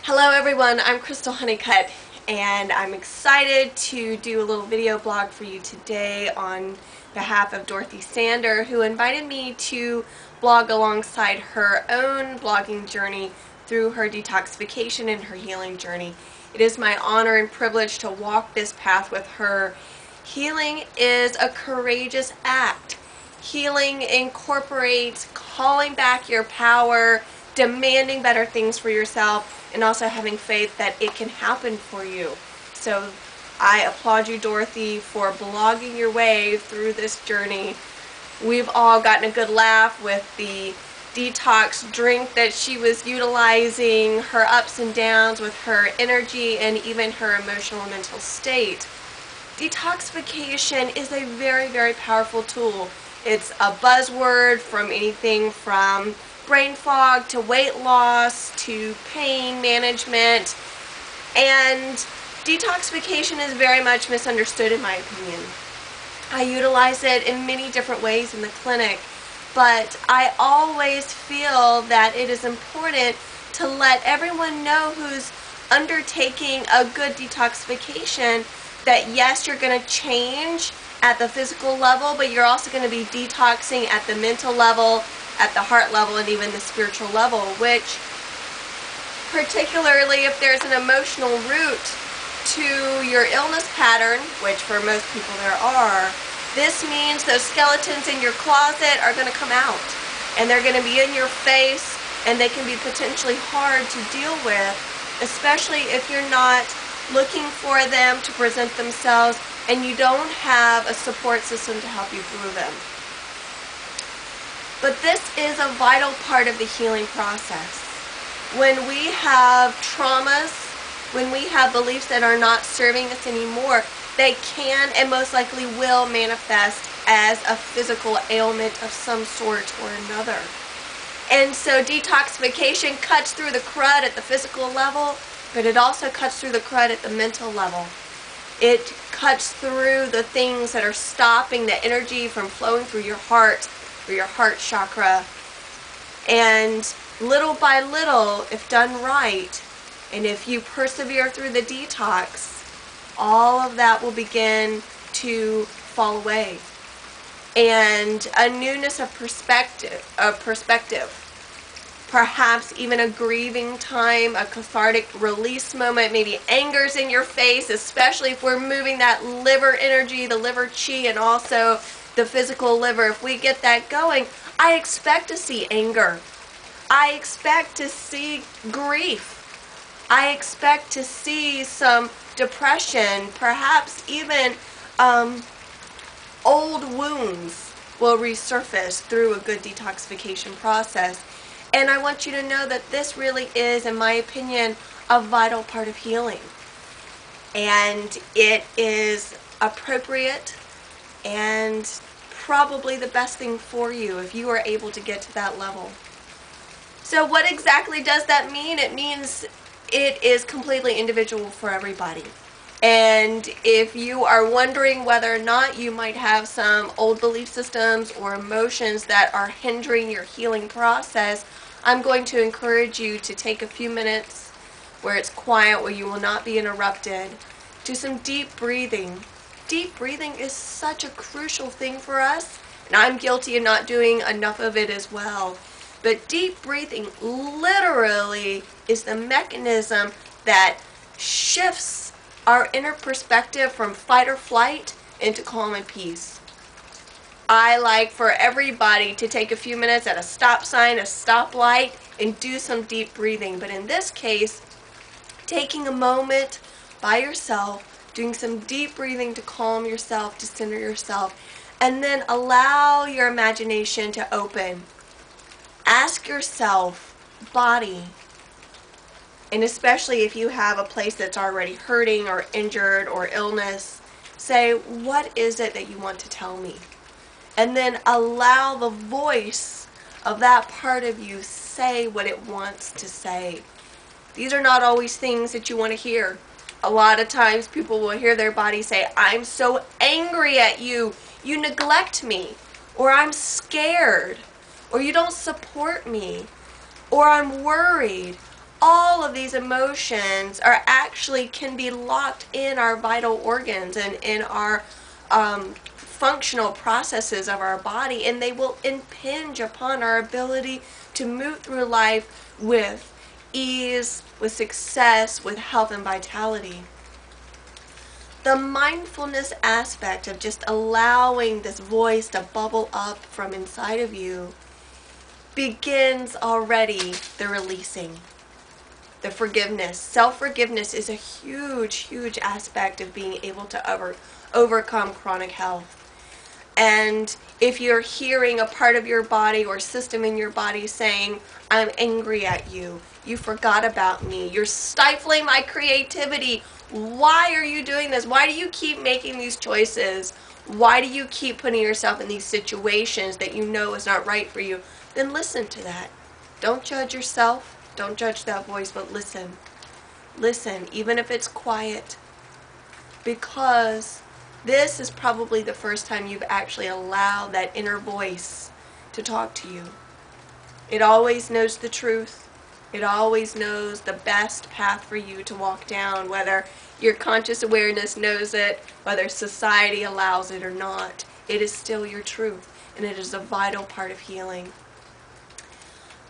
Hello everyone, I'm Crystal Honeycutt, and I'm excited to do a little video blog for you today on behalf of Dorothy Sander, who invited me to blog alongside her own blogging journey through her detoxification and her healing journey. It is my honor and privilege to walk this path with her. Healing is a courageous act. Healing incorporates calling back your power, demanding better things for yourself, and also having faith that it can happen for you. So I applaud you, Dorothy, for blogging your way through this journey. We've all gotten a good laugh with the detox drink that she was utilizing, her ups and downs with her energy and even her emotional and mental state. Detoxification is a very, very powerful tool. It's a buzzword from anything from brain fog to weight loss to pain management, and detoxification is very much misunderstood in my opinion. I utilize it in many different ways in the clinic, but I always feel that it is important to let everyone know who's undertaking a good detoxification that yes, you're going to change at the physical level, but you're also going to be detoxing at the mental level, at the heart level, and even the spiritual level, which particularly if there's an emotional root to your illness pattern, which for most people there are, this means those skeletons in your closet are going to come out, and they're going to be in your face, and they can be potentially hard to deal with, especially if you're not looking for them to present themselves and you don't have a support system to help you through them. But this is a vital part of the healing process. When we have traumas, when we have beliefs that are not serving us anymore, they can and most likely will manifest as a physical ailment of some sort or another. And so detoxification cuts through the crud at the physical level, but it also cuts through the crud at the mental level. It cuts through the things that are stopping the energy from flowing through your heart, or your heart chakra. And little by little, if done right, and if you persevere through the detox, all of that will begin to fall away. And a newness of perspective, perhaps even a grieving time, a cathartic release moment, maybe anger's in your face, especially if we're moving that liver energy, the liver chi, and also the physical liver. If we get that going, I expect to see anger. I expect to see grief. I expect to see some depression, perhaps even old wounds will resurface through a good detoxification process. And I want you to know that this really is, in my opinion, a vital part of healing. And it is appropriate and probably the best thing for you if you are able to get to that level. So what exactly does that mean? It means it is completely individual for everybody. And if you are wondering whether or not you might have some old belief systems or emotions that are hindering your healing process, I'm going to encourage you to take a few minutes where it's quiet, where you will not be interrupted. Do some deep breathing. Deep breathing is such a crucial thing for us, and I'm guilty of not doing enough of it as well. But deep breathing literally is the mechanism that shifts our inner perspective from fight or flight into calm and peace. I like for everybody to take a few minutes at a stop sign, a stoplight, and do some deep breathing. But in this case, taking a moment by yourself, doing some deep breathing to calm yourself, to center yourself, and then allow your imagination to open. Ask yourself, body, and especially if you have a place that's already hurting or injured or illness, say, what is it that you want to tell me? And then allow the voice of that part of you say what it wants to say. These are not always things that you want to hear. A lot of times people will hear their body say, I'm so angry at you, you neglect me, or I'm scared. or you don't support me, or I'm worried. All of these emotions are actually can be locked in our vital organs and in our functional processes of our body, and they will impinge upon our ability to move through life with ease, with success, with health and vitality. The mindfulness aspect of just allowing this voice to bubble up from inside of you begins already the releasing, the forgiveness. Self-forgiveness is a huge, huge aspect of being able to overcome chronic health. And if you're hearing a part of your body or system in your body saying, I'm angry at you, you forgot about me, you're stifling my creativity, why are you doing this? Why do you keep making these choices? Why do you keep putting yourself in these situations that you know is not right for you? Then listen to that. Don't judge yourself. Don't judge that voice, but listen. Listen, even if it's quiet. Because this is probably the first time you've actually allowed that inner voice to talk to you. It always knows the truth. It always knows the best path for you to walk down, whether your conscious awareness knows it, whether society allows it or not. It is still your truth, and it is a vital part of healing.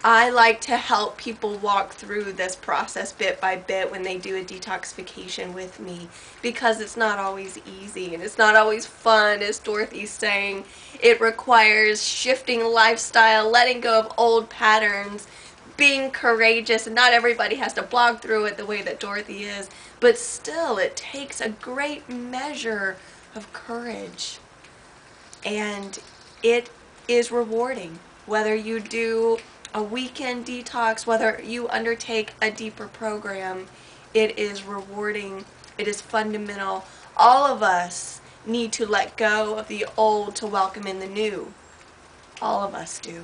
I like to help people walk through this process bit by bit when they do a detoxification with me, because it's not always easy and it's not always fun, as Dorothy's saying. It requires shifting lifestyle, letting go of old patterns, being courageous, and not everybody has to blog through it the way that Dorothy is, but still it takes a great measure of courage, and it is rewarding. Whether you do a weekend detox, whether you undertake a deeper program, it is rewarding, it is fundamental. All of us need to let go of the old to welcome in the new. All of us do.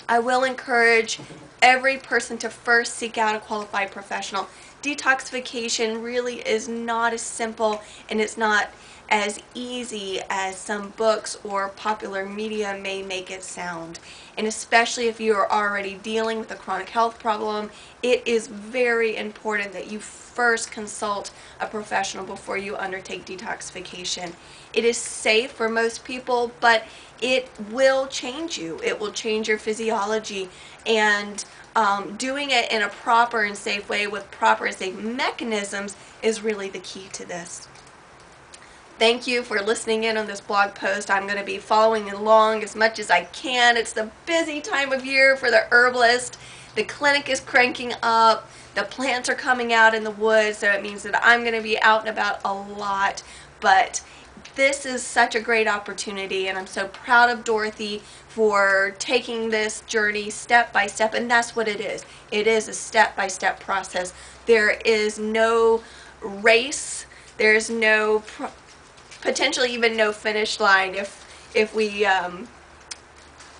I will encourage every person to first seek out a qualified professional. Detoxification really is not as simple, and it's not as easy as some books or popular media may make it sound. And especially if you are already dealing with a chronic health problem, it is very important that you first consult a professional before you undertake detoxification. It is safe for most people, but it will change you. It will change your physiology, and doing it in a proper and safe way with proper and safe mechanisms is really the key to this. Thank you for listening in on this blog post. I'm going to be following along as much as I can. It's the busy time of year for the herbalist. The clinic is cranking up. The plants are coming out in the woods, so it means that I'm going to be out and about a lot. But this is such a great opportunity, and I'm so proud of Dorothy for taking this journey step by step, and that's what it is. It is a step-by-step process. There is no race. There's no potentially even no finish line if we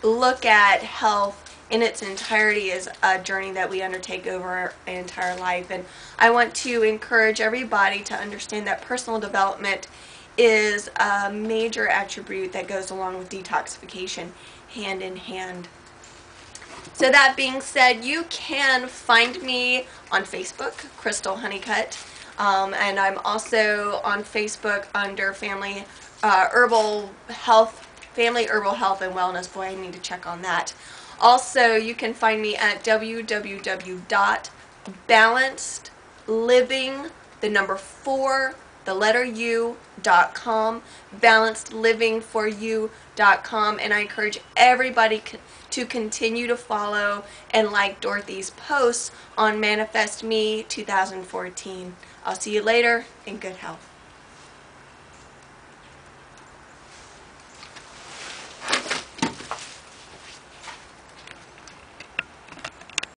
look at health in its entirety as a journey that we undertake over our entire life. And I want to encourage everybody to understand that personal development is a major attribute that goes along with detoxification, hand in hand. So that being said, you can find me on Facebook, Crystal Honeycutt, and I'm also on Facebook under Family Herbal Health and Wellness. Boy, I need to check on that. Also, you can find me at www.balancedliving, the number 4, the letter U.com, balancedlivingforyou.com, and I encourage everybody to continue to follow and like Dorothy's posts on Manifest Me 2014. I'll see you later, in good health.